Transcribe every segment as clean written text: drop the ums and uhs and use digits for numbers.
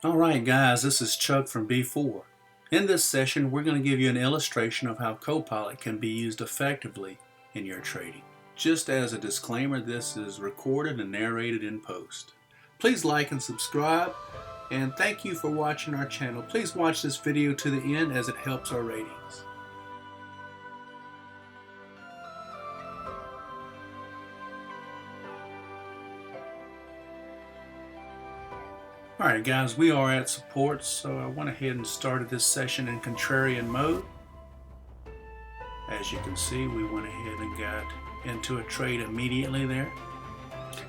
Alright guys, this is Chuck from B4. In this session we're going to give you an illustration of how CoPilot can be used effectively in your trading. Just as a disclaimer, this is recorded and narrated in post. Please like and subscribe, and thank you for watching our channel. Please watch this video to the end as it helps our ratings. Alright guys, we are at support, so I went ahead and started this session in contrarian mode. As you can see, we went ahead and got into a trade immediately there.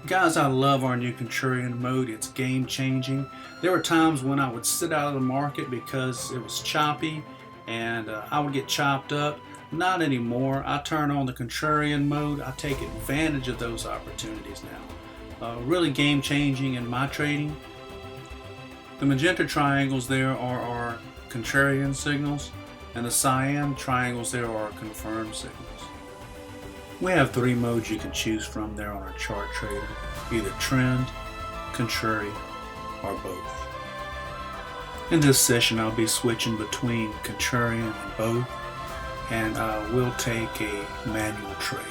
Guys, I love our new contrarian mode. It's game changing. There were times when I would sit out of the market because it was choppy and I would get chopped up. Not anymore. I turn on the contrarian mode. I take advantage of those opportunities now. Really game changing in my trading. The magenta triangles there are our contrarian signals, and the cyan triangles there are our confirmed signals. We have three modes you can choose from there on our chart trader, either trend, contrary, or both. In this session I'll be switching between contrarian and both, and we'll take a manual trade.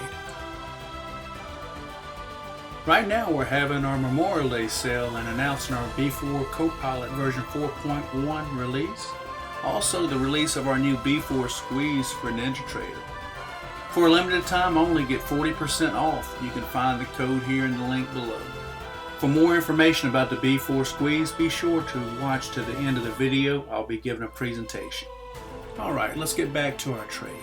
Right now we're having our Memorial Day sale and announcing our B4 CoPilot version 4.1 release. Also the release of our new B4 Squeeze for NinjaTrader. For a limited time only, get 40% off. You can find the code here in the link below. For more information about the B4 Squeeze, be sure to watch to the end of the video. I'll be giving a presentation. Alright, let's get back to our trade.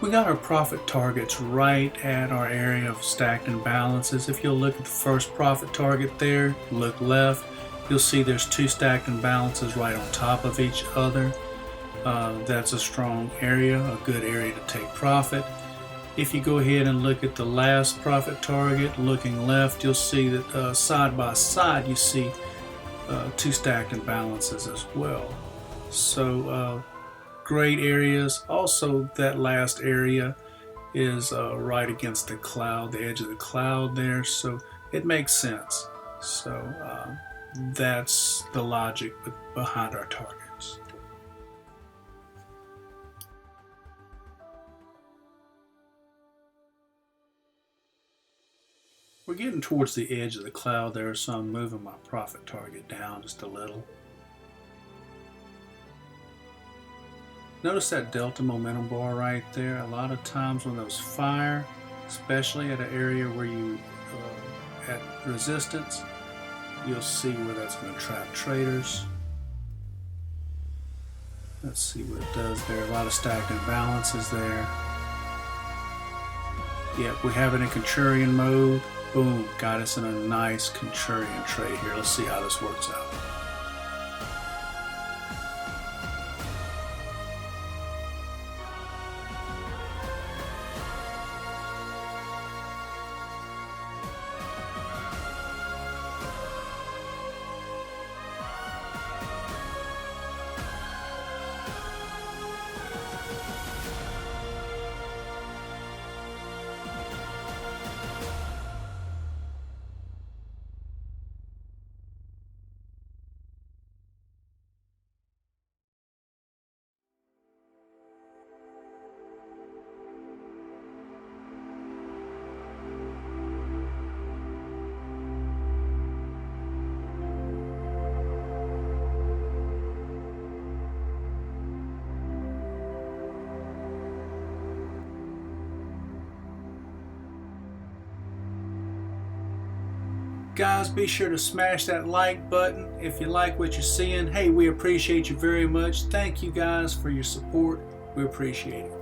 We got our profit targets right at our area of stacked imbalances. If you'll look at the first profit target there, look left, you'll see there's two stacked imbalances right on top of each other. That's a strong area, a good area to take profit. If you go ahead and look at the last profit target, looking left, you'll see that side by side you see two stacked imbalances as well. So great areas. Also, that last area is right against the cloud, the edge of the cloud there, so it makes sense. So that's the logic behind our targets. We're getting towards the edge of the cloud there, so I'm moving my profit target down just a little. Notice that delta momentum bar right there. A lot of times when those fire, especially at an area where you at resistance, you'll see where that's going to trap traders. Let's see what it does there. A lot of stacked imbalances there. Yep, we have it in contrarian mode. Boom, got us in a nice contrarian trade here. Let's see how this works out. Guys, be sure to smash that like button if you like what you're seeing. Hey, we appreciate you very much. Thank you guys for your support. We appreciate it.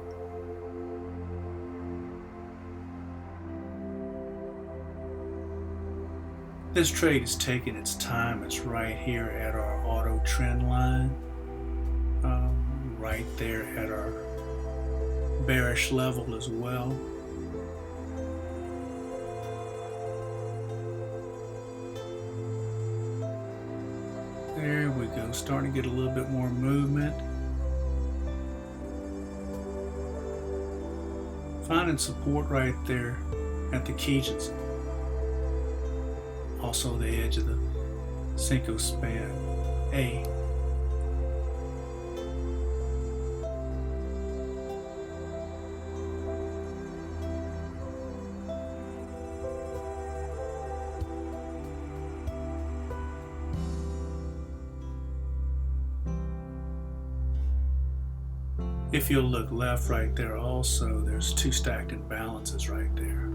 This trade is taking its time. It's right here at our auto trend line. Right there at our bearish level as well. There we go, starting to get a little bit more movement. Finding support right there at the Kijans. also the edge of the Cinco span A. If you'll look left right there also, there's 2 stacked imbalances right there.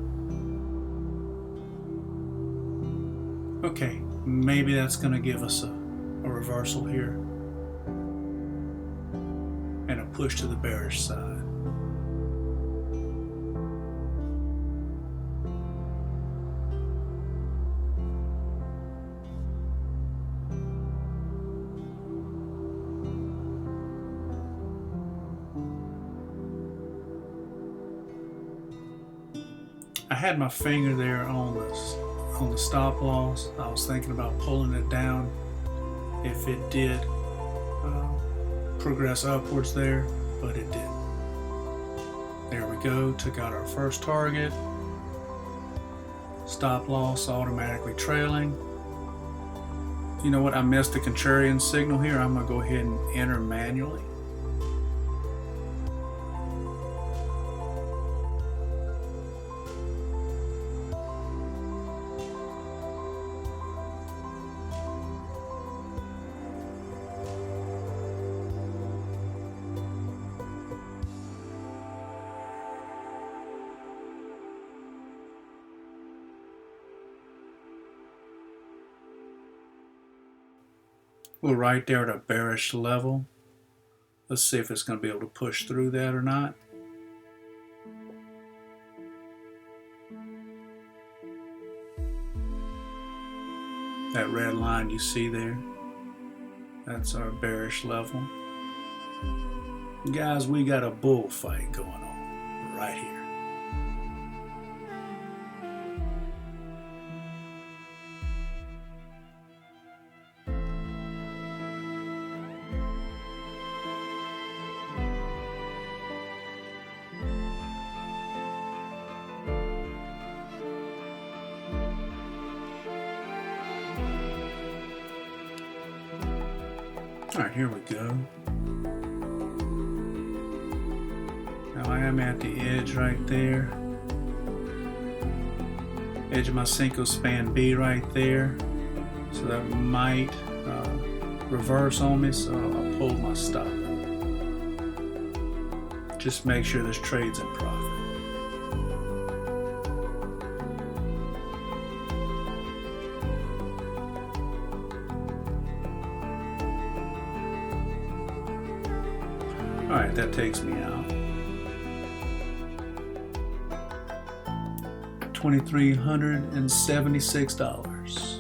Okay, maybe that's going to give us a reversal here and a push to the bearish side. I had my finger there on the stop loss. I was thinking about pulling it down if it did progress upwards there, but it didn't. There we go, took out our first target. Stop loss automatically trailing. You know what, I missed the contrarian signal here. I'm gonna go ahead and enter manually. We're right there at a bearish level. Let's see if it's going to be able to push through that or not. That red line you see there, that's our bearish level. Guys, we got a bullfight going on right here. All right, here we go. Now I am at the edge right there. Edge of my Cinco span B right there. So that might reverse on me, so I'll pull my stop. Just make sure this trade's in profit. All right, that takes me out. $2,376.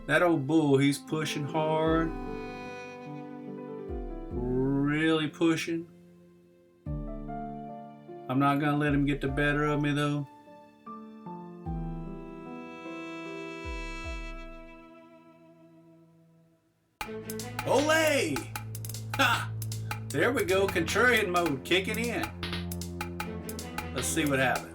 That old bull, he's pushing hard, really pushing. I'm not gonna let him get the better of me though. Olay! Ha! There we go, contrarian mode kicking in. Let's see what happens.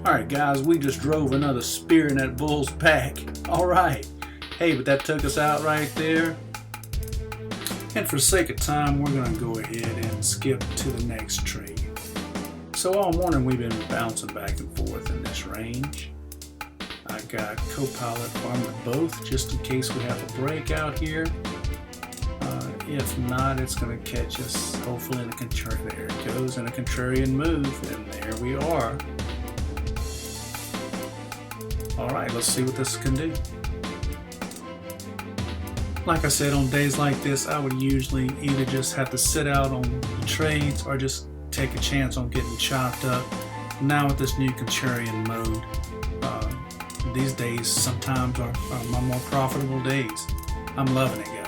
Alright guys, we just drove another spear in that bull's back. Alright. Hey, but that took us out right there. And for sake of time, we're going to go ahead and skip to the next trade. So all morning we've been bouncing back and forth in this range. I got CoPilot armored both just in case we have a breakout here. If not, it's going to catch us hopefully in a contrarian. There it goes in a contrarian move, and there we are. Alright, let's see what this can do. Like I said, on days like this, I would usually either just have to sit out on the trades or just take a chance on getting chopped up. Now with this new contrarian mode, these days sometimes are my more profitable days. I'm loving it, guys.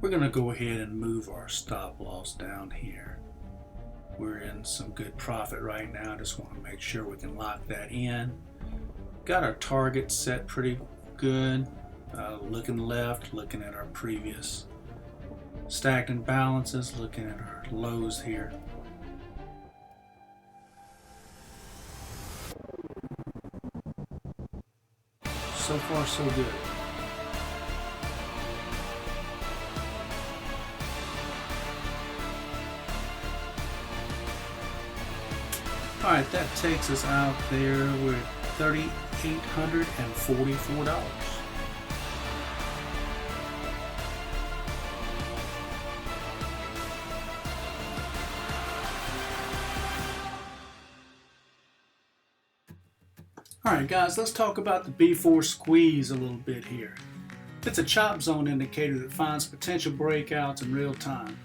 We're going to go ahead and move our stop loss down here. We're in some good profit right now. Just want to make sure we can lock that in. Got our target set pretty good. Looking left, looking at our previous stacked imbalances, looking at our lows here. So far, so good. Alright, that takes us out there with $3,844. Alright guys, let's talk about the B4 squeeze a little bit here. It's a chop zone indicator that finds potential breakouts in real time.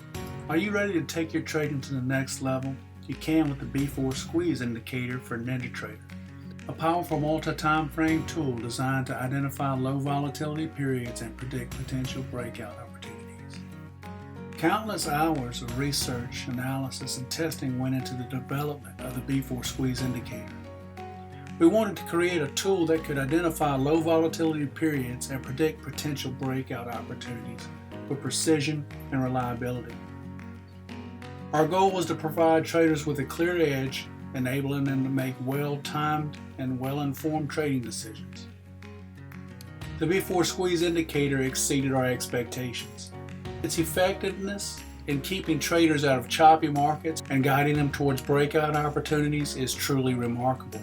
Are you ready to take your trading to the next level? You can with the B4 squeeze indicator for NinjaTrader, a powerful multi-time frame tool designed to identify low volatility periods and predict potential breakout opportunities. Countless hours of research, analysis, and testing went into the development of the B4 squeeze indicator. We wanted to create a tool that could identify low volatility periods and predict potential breakout opportunities with precision and reliability. Our goal was to provide traders with a clear edge, enabling them to make well-timed and well-informed trading decisions. The B4 squeeze indicator exceeded our expectations. Its effectiveness in keeping traders out of choppy markets and guiding them towards breakout opportunities is truly remarkable.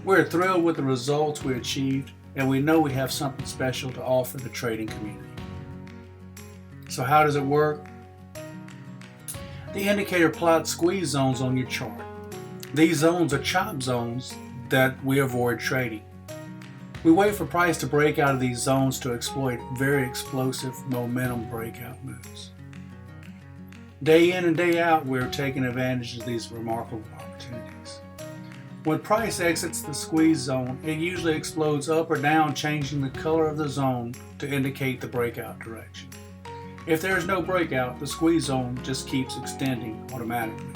We're thrilled with the results we achieved, and we know we have something special to offer the trading community. So how does it work? The indicator plots squeeze zones on your chart. These zones are chop zones that we avoid trading. We wait for price to break out of these zones to exploit very explosive momentum breakout moves. Day in and day out, we're taking advantage of these remarkable opportunities. When price exits the squeeze zone, it usually explodes up or down, changing the color of the zone to indicate the breakout direction. If there is no breakout, the squeeze zone just keeps extending automatically.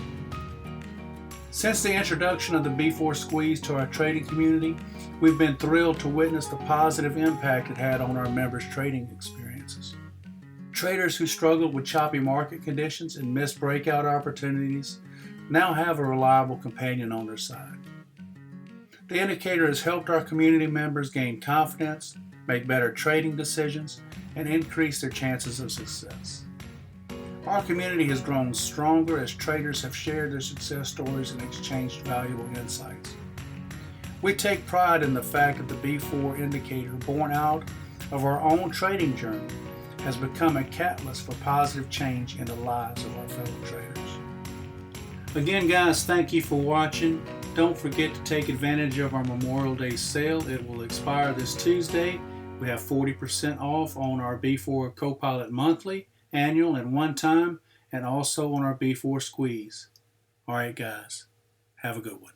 Since the introduction of the B4 squeeze to our trading community, we've been thrilled to witness the positive impact it had on our members' trading experiences. Traders who struggled with choppy market conditions and missed breakout opportunities now have a reliable companion on their side. The indicator has helped our community members gain confidence, make better trading decisions, and increase their chances of success. Our community has grown stronger as traders have shared their success stories and exchanged valuable insights. We take pride in the fact that the B4 indicator, born out of our own trading journey, has become a catalyst for positive change in the lives of our fellow traders. Again, guys, thank you for watching. Don't forget to take advantage of our Memorial Day sale. It will expire this Tuesday. We have 40% off on our B4 CoPilot monthly, annual, and one time, and also on our B4 squeeze. All right, guys, have a good one.